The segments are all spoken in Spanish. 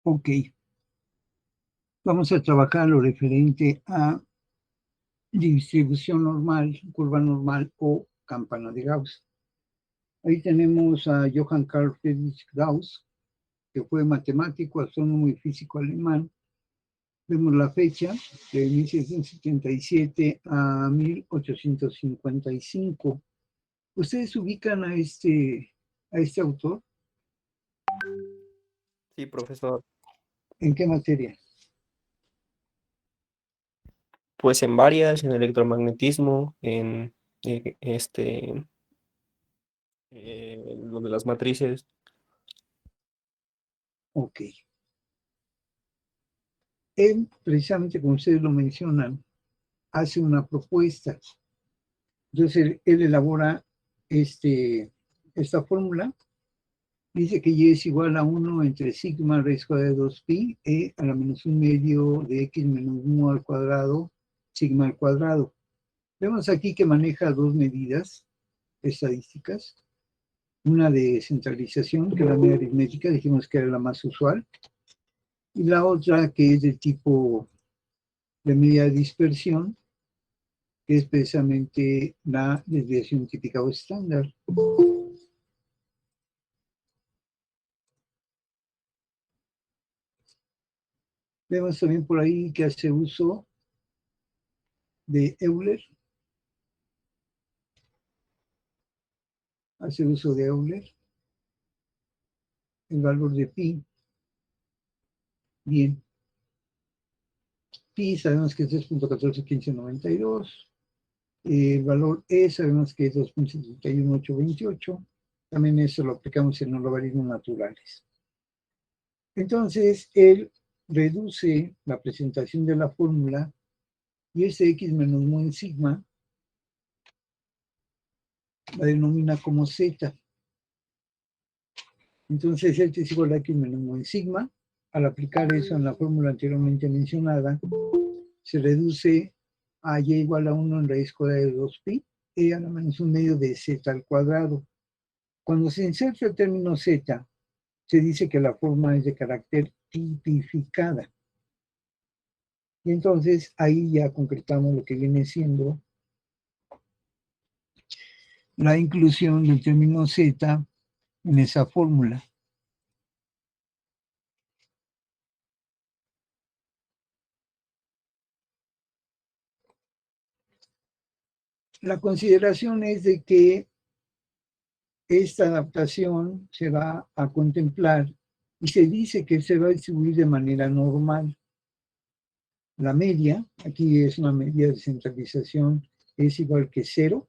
Ok. Vamos a trabajar lo referente a distribución normal, curva normal o campana de Gauss. Ahí tenemos a Johann Carl Friedrich Gauss, que fue matemático, astrónomo y físico alemán. Vemos la fecha de 1777 a 1855. ¿Ustedes ubican a este autor? Sí, profesor. ¿En qué materia? Pues en varias, en electromagnetismo, en lo de las matrices. Ok. Él, precisamente como ustedes lo mencionan, hace una propuesta. Entonces, él elabora esta fórmula. Dice que y es igual a 1 entre sigma raíz cuadrada de 2pi e a la menos 1 medio de x menos mu al cuadrado, sigma al cuadrado. Vemos aquí que maneja dos medidas estadísticas. Una de centralización, que es la media aritmética, dijimos que era la más usual. Y la otra que es de tipo de media dispersión, que es precisamente la desviación típica o estándar. Vemos también por ahí que hace uso de Euler. Hace uso de Euler. El valor de pi. Bien. Pi sabemos que es 3.141592. El valor E sabemos que es 2.71828. También eso lo aplicamos en los logaritmos naturales. Entonces, él reduce la presentación de la fórmula y ese x menos mu en sigma la denomina como z. Entonces, z es igual a x menos mu en sigma. Al aplicar eso en la fórmula anteriormente mencionada, se reduce a y igual a 1 en raíz cuadrada de 2pi, e a la menos 1 medio de z al cuadrado. Cuando se inserta el término z, se dice que la forma es de carácter tipificada. Y entonces ahí ya concretamos lo que viene siendo la inclusión del término z en esa fórmula. La consideración es de que esta adaptación se va a contemplar y se dice que se va a distribuir de manera normal. La media, aquí es una medida de centralización, es igual que 0,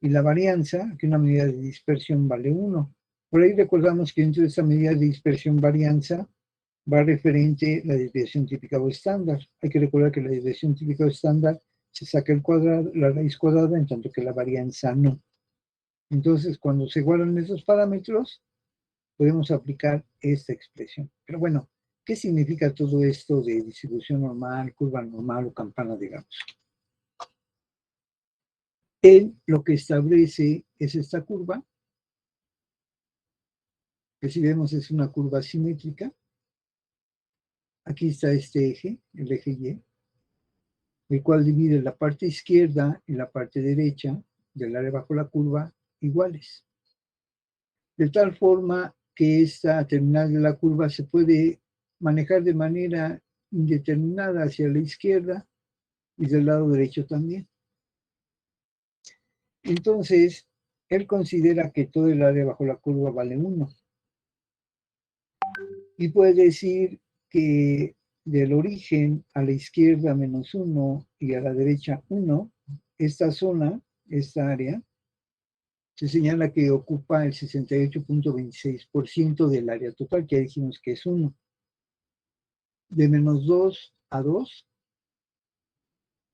y la varianza, que una medida de dispersión, vale 1. Por ahí recordamos que dentro de esta medida de dispersión varianza va referente la desviación típica o estándar. Hay que recordar que la desviación típica o estándar se saca el cuadrado, la raíz cuadrada, en tanto que la varianza no. Entonces, cuando se guardan esos parámetros, podemos aplicar esta expresión. Pero bueno, ¿qué significa todo esto de distribución normal, curva normal o campana de Gauss? Él lo que establece es esta curva, que si vemos es una curva simétrica. Aquí está este eje, el eje Y, el cual divide la parte izquierda y la parte derecha del área bajo la curva iguales. De tal forma que esta terminal de la curva se puede manejar de manera indeterminada hacia la izquierda y del lado derecho también. Entonces, él considera que todo el área bajo la curva vale 1. Y puede decir que del origen a la izquierda menos 1 y a la derecha 1, esta zona, esta área, se señala que ocupa el 68.26% del área total, que ya dijimos que es 1. De menos 2 a 2,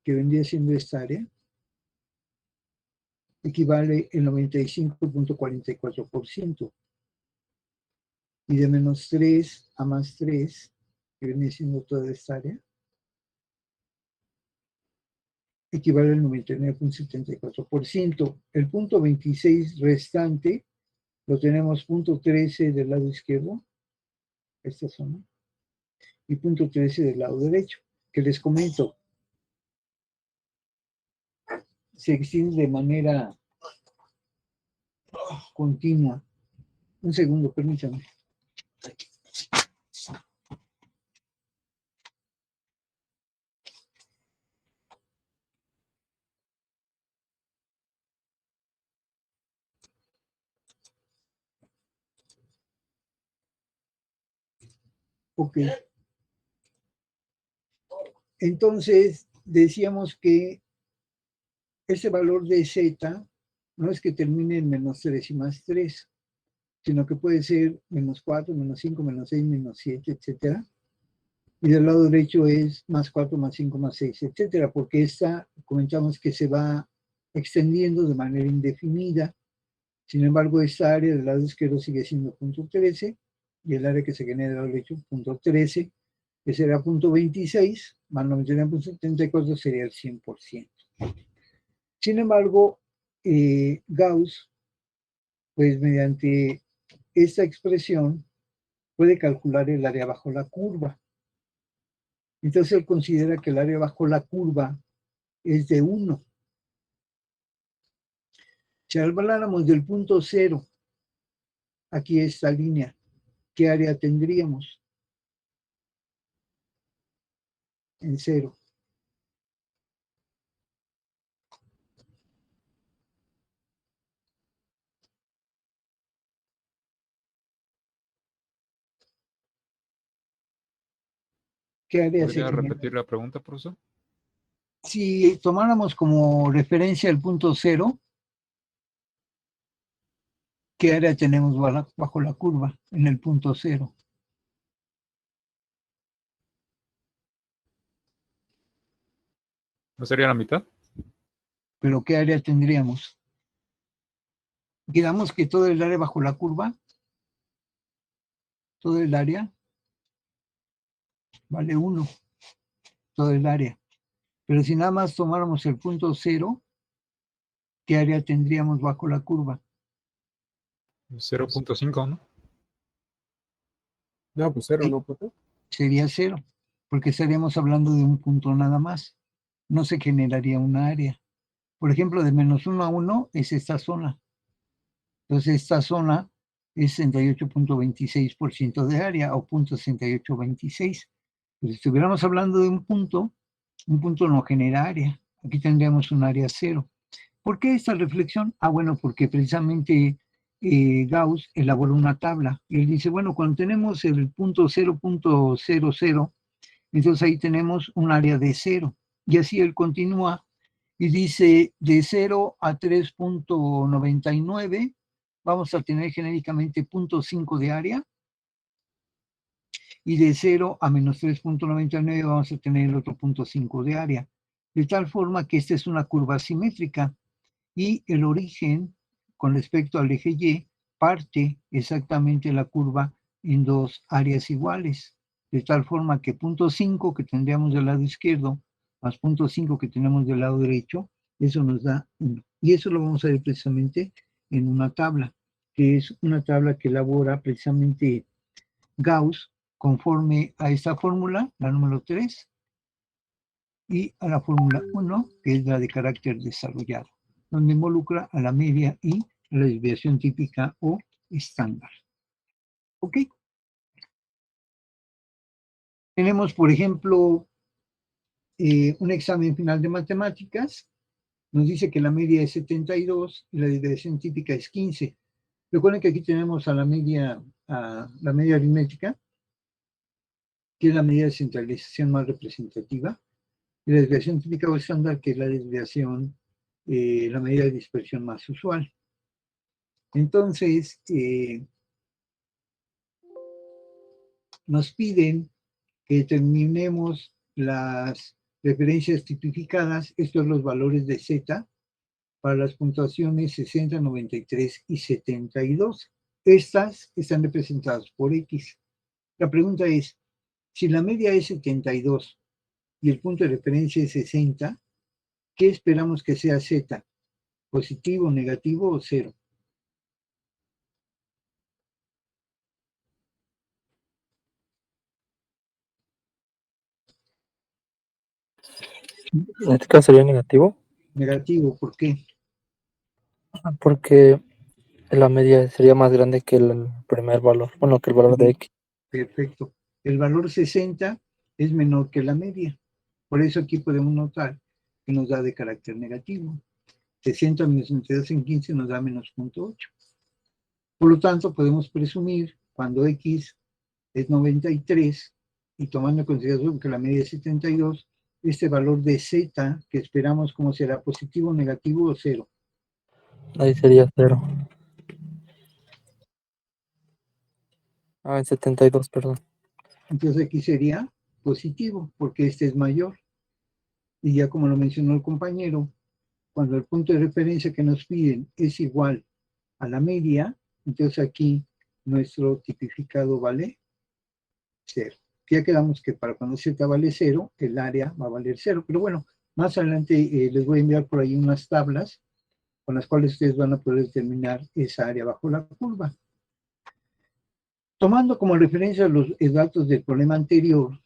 que vendría siendo esta área, equivale el 95.44%. Y de menos 3 a más 3, que viene siendo toda esta área, equivale al 99.74%. El punto 26 restante lo tenemos punto 13 del lado izquierdo, esta zona, y punto 13 del lado derecho, que les comento, se extiende de manera continua. Un segundo, permítanme. Ok. Entonces, decíamos que ese valor de z no es que termine en menos 3 y más 3, sino que puede ser menos 4, menos 5, menos 6, menos 7, etcétera. Y del lado derecho es más 4, más 5, más 6, etcétera, porque esta comentamos que se va extendiendo de manera indefinida. Sin embargo, esta área del lado izquierdo sigue siendo punto 13 y el área que se genera del lado derecho, punto 13, que será punto 26, más 99.74 sería el 100%. Sin embargo, Gauss, pues mediante esta expresión, puede calcular el área bajo la curva. Entonces él considera que el área bajo la curva es de 1. Si habláramos del punto 0, aquí esta línea, ¿qué área tendríamos? En 0. ¿Qué área se ¿Podría genera? repetir la pregunta, profesor? Si tomáramos como referencia el punto 0, ¿qué área tenemos bajo la curva en el punto 0? ¿No sería la mitad? ¿Pero qué área tendríamos? Digamos que todo el área bajo la curva, todo el área, vale 1, todo el área. Pero si nada más tomáramos el punto 0, ¿qué área tendríamos bajo la curva? 0.5, ¿no? No, pues 0, Sí, ¿no, profe? sería 0, porque estaríamos hablando de un punto nada más. No se generaría una área. Por ejemplo, de menos 1 a 1 es esta zona. Entonces, esta zona es 68.26% de área o 0.6826. Pues si estuviéramos hablando de un punto no genera área. Aquí tendríamos un área 0. ¿Por qué esta reflexión? Bueno, porque precisamente Gauss elaboró una tabla y él dice, bueno, cuando tenemos el punto 0.00, entonces ahí tenemos un área de 0. Y así él continúa y dice, de 0 a 3.99 vamos a tener genéricamente 0.5 de área, y de 0 a menos 3.99 vamos a tener el otro 0.5 de área. De tal forma que esta es una curva simétrica y el origen con respecto al eje Y parte exactamente la curva en dos áreas iguales. De tal forma que 0.5 que tendríamos del lado izquierdo más 0.5 que tenemos del lado derecho, eso nos da 1. Y eso lo vamos a ver precisamente en una tabla, que es una tabla que elabora precisamente Gauss conforme a esta fórmula, la número 3, y a la fórmula 1, que es la de carácter desarrollado, donde involucra a la media y la desviación típica o estándar. ¿Ok? Tenemos, por ejemplo, un examen final de matemáticas. Nos dice que la media es 72 y la desviación típica es 15. Recuerden que aquí tenemos a la media aritmética, que es la medida de centralización más representativa, y la desviación típica o estándar, que es la desviación, la medida de dispersión más usual. Entonces, nos piden que determinemos las referencias tipificadas, estos son los valores de Z, para las puntuaciones 60, 93 y 72. Estas están representadas por X. La pregunta es, si la media es 72 y el punto de referencia es 60, ¿qué esperamos que sea Z? ¿Positivo, negativo o cero? En este caso sería negativo, Negativo, ¿por qué? porque la media sería más grande que el primer valor, bueno, que el valor de x. Perfecto. El valor 60 es menor que la media. Por eso aquí podemos notar que nos da de carácter negativo. 60 menos 32 en 15 nos da menos 0.8. Por lo tanto, podemos presumir, cuando x es 93, y tomando en consideración que la media es 72, este valor de z, que esperamos como será positivo, negativo o cero. Ahí sería 0. En 72, perdón. Entonces aquí sería positivo, porque este es mayor. Y ya como lo mencionó el compañero, cuando el punto de referencia que nos piden es igual a la media, entonces aquí nuestro tipificado vale 0. Ya quedamos que para cuando z vale 0, el área va a valer 0. Pero bueno, más adelante les voy a enviar por ahí unas tablas con las cuales ustedes van a poder determinar esa área bajo la curva. Tomando como referencia los datos del problema anterior,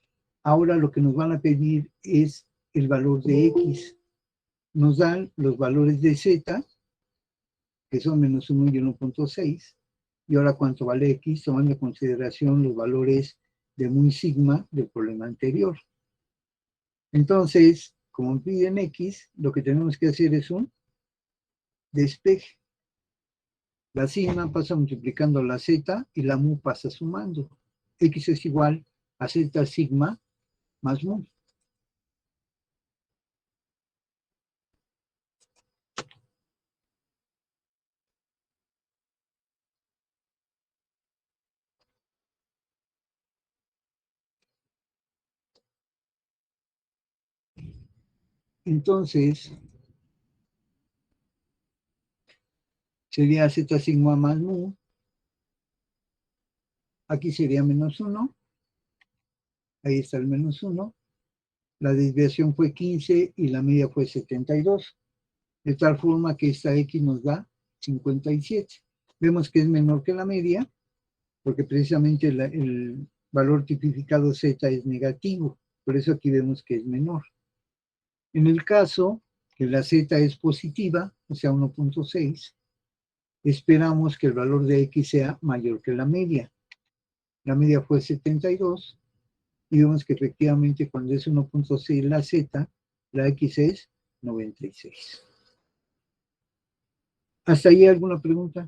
ahora lo que nos van a pedir es el valor de x. Nos dan los valores de z, que son menos 1 y 1.6, y ahora cuánto vale x, tomando en consideración los valores de mu y sigma del problema anterior. Entonces, como piden x, lo que tenemos que hacer es un despeje. La sigma pasa multiplicando la z y la mu pasa sumando. X es igual a z sigma más mu. Entonces, sería z sigma más mu. Aquí sería menos 1. Ahí está el menos 1. La desviación fue 15 y la media fue 72. De tal forma que esta x nos da 57. Vemos que es menor que la media, porque precisamente el valor tipificado z es negativo. Por eso aquí vemos que es menor. En el caso que la z es positiva, o sea 1.6, esperamos que el valor de x sea mayor que la media. La media fue 72 y vemos que efectivamente cuando es 1.6 la z, la x es 96. ¿Hasta ahí alguna pregunta?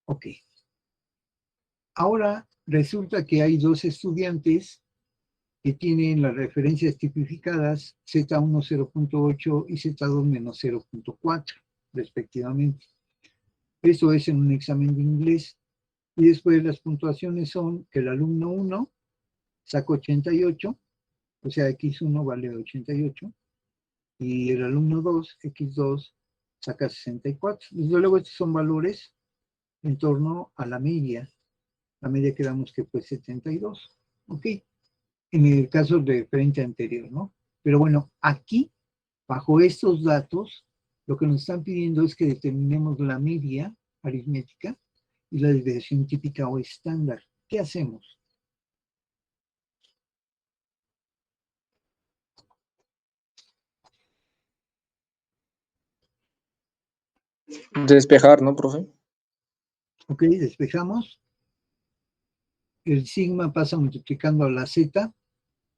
Ok. Ahora resulta que hay dos estudiantes que tienen las referencias tipificadas Z1 0.8 y Z2 menos 0.4, respectivamente. Eso es en un examen de inglés. Y después las puntuaciones son que el alumno 1 saca 88, o sea, X1 vale 88, y el alumno 2, X2, saca 64. Desde luego estos son valores en torno a la media. La media quedamos que fue 72. ¿Ok? En el caso de frente anterior, ¿no? Pero bueno, aquí, bajo estos datos, lo que nos están pidiendo es que determinemos la media aritmética y la desviación típica o estándar. ¿Qué hacemos? Despejar, ¿no, profe? Ok, despejamos. El sigma pasa multiplicando a la z,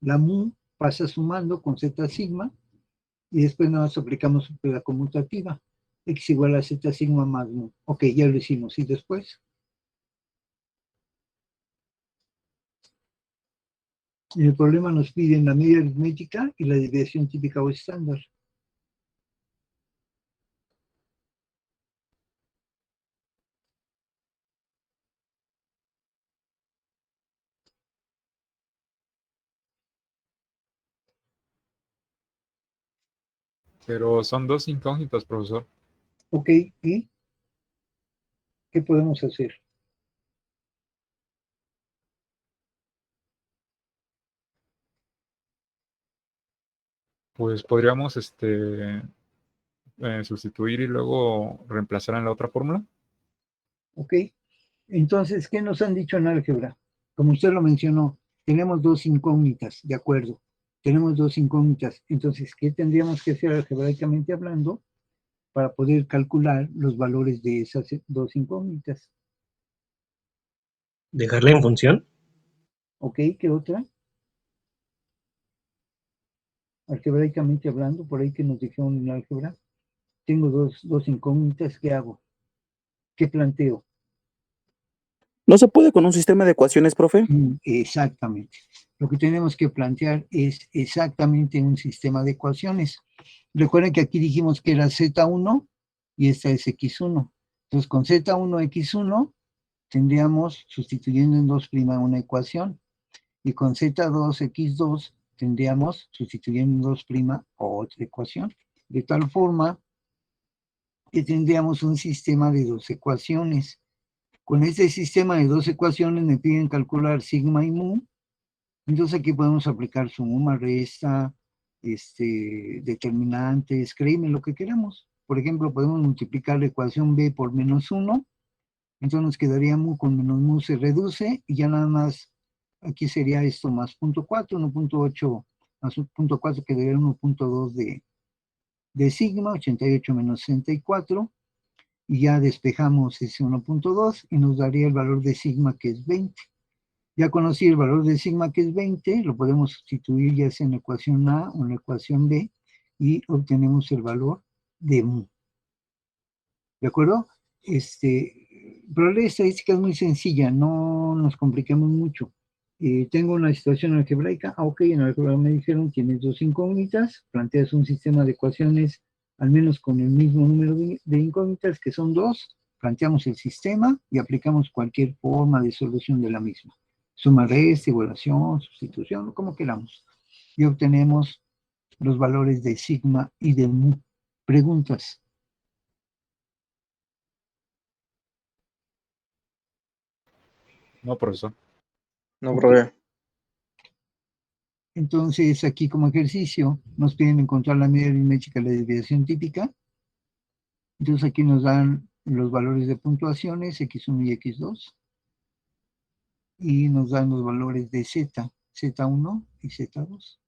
la mu pasa sumando con z sigma, y después nos aplicamos la conmutativa. X igual a z sigma más mu. Ok, ya lo hicimos. ¿Y después? En el problema nos piden la media aritmética y la desviación típica o estándar. Pero son dos incógnitas, profesor. Ok, ¿y qué podemos hacer? Pues podríamos sustituir y luego reemplazar en la otra fórmula. ¿Ok? Entonces, ¿qué nos han dicho en álgebra? Como usted lo mencionó, tenemos dos incógnitas, de acuerdo. Tenemos dos incógnitas. Entonces, ¿qué tendríamos que hacer algebraicamente hablando para poder calcular los valores de esas dos incógnitas? ¿Dejarla en función? ¿Ok? ¿Qué otra? Algebraicamente hablando, por ahí que nos dijeron en álgebra, tengo dos incógnitas, ¿qué hago? ¿Qué planteo? ¿No se puede con un sistema de ecuaciones, profe? Exactamente. Lo que tenemos que plantear es exactamente un sistema de ecuaciones. Recuerden que aquí dijimos que era Z1 y esta es X1. Entonces, con Z1, X1, tendríamos, sustituyendo en 2' una ecuación. Y con Z2, X2, tendríamos, sustituyendo en 2' otra ecuación. De tal forma que tendríamos un sistema de dos ecuaciones. Con este sistema de dos ecuaciones me piden calcular sigma y mu. Entonces aquí podemos aplicar suma, resta, determinantes, créeme lo que queramos. Por ejemplo, podemos multiplicar la ecuación b por menos 1, entonces nos quedaría mu con menos mu se reduce, y ya nada más, aquí sería esto más 0.4, 1.8 más 0.4 quedaría 1.2 de sigma, 88 menos 64, y ya despejamos ese 1.2 y nos daría el valor de sigma, que es 20. Ya conocí el valor de sigma, que es 20, lo podemos sustituir ya sea en la ecuación A o en la ecuación B, y obtenemos el valor de mu. ¿De acuerdo? Pero la estadística es muy sencilla, no nos compliquemos mucho. Tengo una situación algebraica, ok, en álgebra me dijeron, tienes dos incógnitas, planteas un sistema de ecuaciones, al menos con el mismo número de incógnitas, que son dos, planteamos el sistema y aplicamos cualquier forma de solución de la misma. Suma, resta, igualación, sustitución, como queramos. Y obtenemos los valores de sigma y de mu. Preguntas. No, profesor. No, profe. Entonces, aquí como ejercicio, nos piden encontrar la media aritmética de la desviación típica. Entonces, aquí nos dan los valores de puntuaciones, X1 y X2. Y nos dan los valores de Z, Z1 y Z2. Entonces,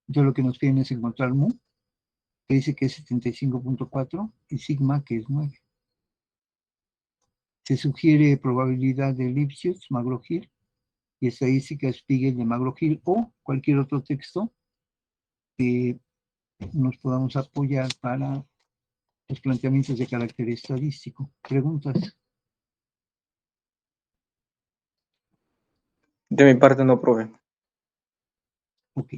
lo que nos piden es encontrar mu, que dice que es 75.4, y sigma, que es 9. Se sugiere probabilidad de Lipschitz, Magro-Hill, y estadística Spiegel de Magro-Hill, o cualquier otro texto que nos podamos apoyar para los planteamientos de carácter estadístico. ¿Preguntas? De mi parte no, profe. Ok.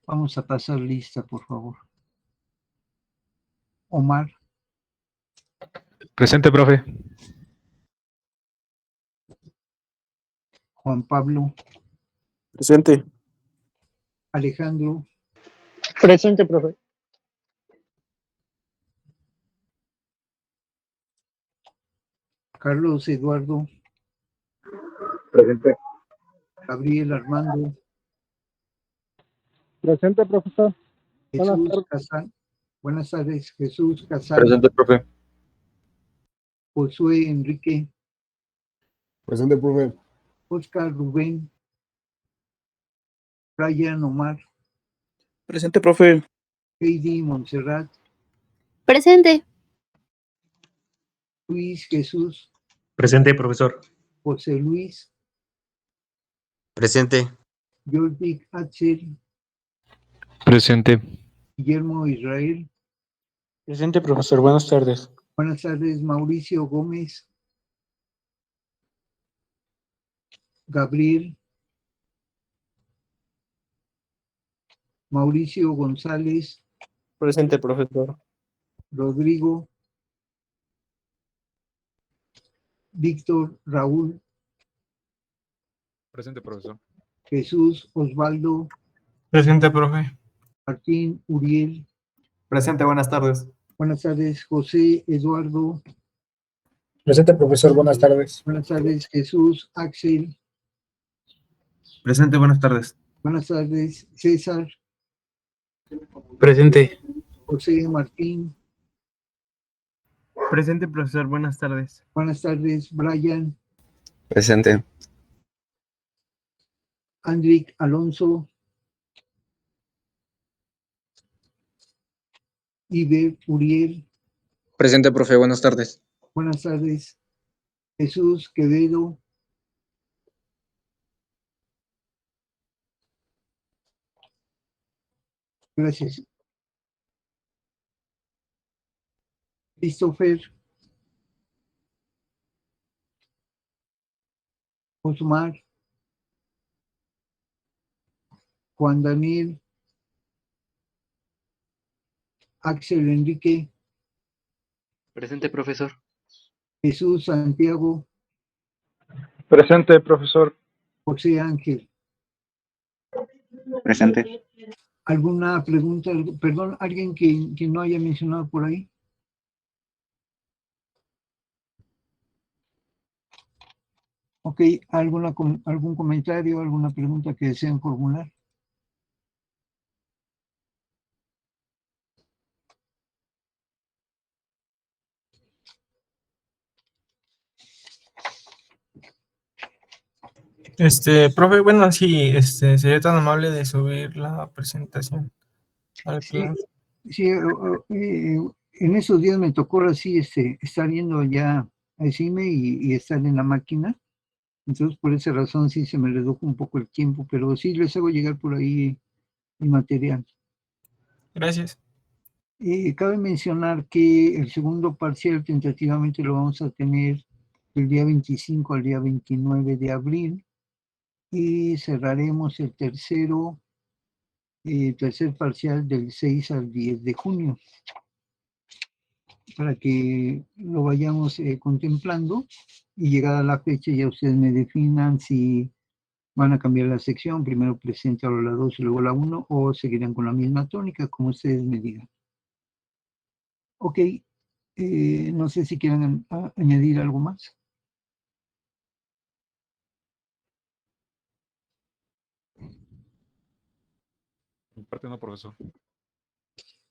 Vamos a pasar lista, por favor. Omar, Presente, profe. Juan Pablo, Presente. Alejandro, Presente, profe. Carlos Eduardo, Presente. Gabriel Armando, Presente, profesor. Buenas Jesús tardes. Casal. Buenas tardes, Jesús Casal, Presente, profe. Josué Enrique, Presente, profe. Oscar Rubén, Brian Omar, Presente, profe. Heidi Montserrat, Presente. Luis Jesús, Presente, profesor. José Luis, Presente. Jordi Axel, Presente. Guillermo Israel. Presente, profesor. Buenas tardes. Buenas tardes, Mauricio Gómez, Gabriel, Mauricio González, Presente, profesor. Rodrigo, Víctor, Raúl, Presente, profesor. Jesús, Osvaldo, Presente, profe. Martín, Uriel. Presente, buenas tardes. Buenas tardes, José, Eduardo. Presente, profesor, buenas tardes. Buenas tardes, Jesús, Axel. Presente, buenas tardes. Buenas tardes, César. Presente. José Martín, Presente, profesor. Buenas tardes. buenas tardes. Brian, Presente. Andrick Alonso, Iber Uriel, Presente, profe. Buenas tardes. buenas tardes. Jesús Quevedo, gracias. Christopher, Osmar, Juan Daniel, Axel Enrique, Presente, profesor. Jesús Santiago, Presente, profesor. José Ángel. Presente. ¿Alguna pregunta? Perdón, ¿alguien que no haya mencionado por ahí? Ok, ¿algún comentario, alguna pregunta que deseen formular? Profe, bueno, sí, sería tan amable de subir la presentación al Sí, plan. sí, en esos días me tocó así estar viendo ya a CIME y estar en la máquina. Entonces, por esa razón sí se me redujo un poco el tiempo, pero sí les hago llegar por ahí el material. Gracias. Cabe mencionar que el segundo parcial tentativamente lo vamos a tener del día 25 al día 29 de abril y cerraremos el tercer parcial del 6 al 10 de junio para que lo vayamos contemplando y llegada la fecha ya ustedes me definan si van a cambiar la sección, primero presente ahora la 2 y luego la 1 o seguirán con la misma tónica como ustedes me digan. Ok, no sé si quieren añadir algo más. Mi parte no, profesor.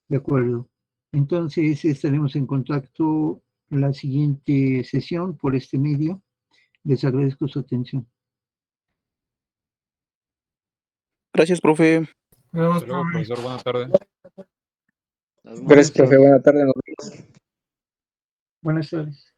De acuerdo. Entonces estaremos en contacto la siguiente sesión por este medio. Les agradezco su atención. Gracias, profe. Nos vemos, Hasta luego, profe. profesor. Buenas tardes. Gracias, profe. Buenas tardes. Buenas tardes.